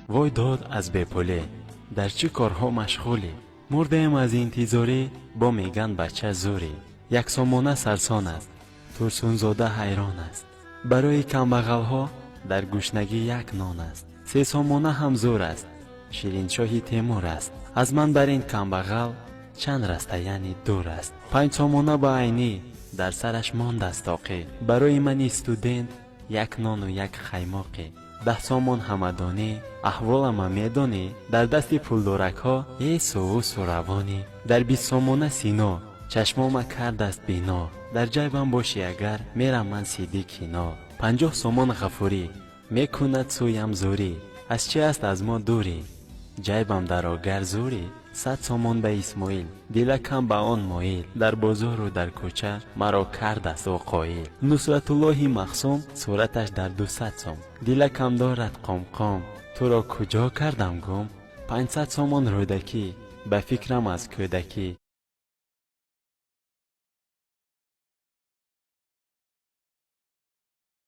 وای داد از بپله در چی کارها مشغولی؟ مردیم از انتظاری با میگن بچه زوری. یک سامانه سرسان است، ترسون زاده حیران است. برای کمبغل ها در گوشنگی یک نان است. سه سامانه هم زور است، شیرین شاهی تیمور است. از من بر این کمبغل چند رسته یعنی دور است. 5 سامانه با عینی در سرش ماند است طاقی. برای من استودنت یک نان و یک خیماقی. 10 سامان همدانی احوالم میدانی. در دست پولدارک ها ای سوس و روانی. در 20 سامانه سینا چشمام کرد است بینا. در جیبم باشی اگر میرم من سیدی کینا. 50 سامان غفوری میکند سویم زوری. از چی است از ما دوری؟ جیبم در آگر زوری. 100 سامان به اسماعیل دلکم به آن مایل. در بازار و در کوچه مرا کرد است او قایل. نصرت الله مخصوم صورتش در 200 سام. دلکم دارد قام قام تو را کجا کردم گم. 500 سامان رودکی به فکرم از کودکی.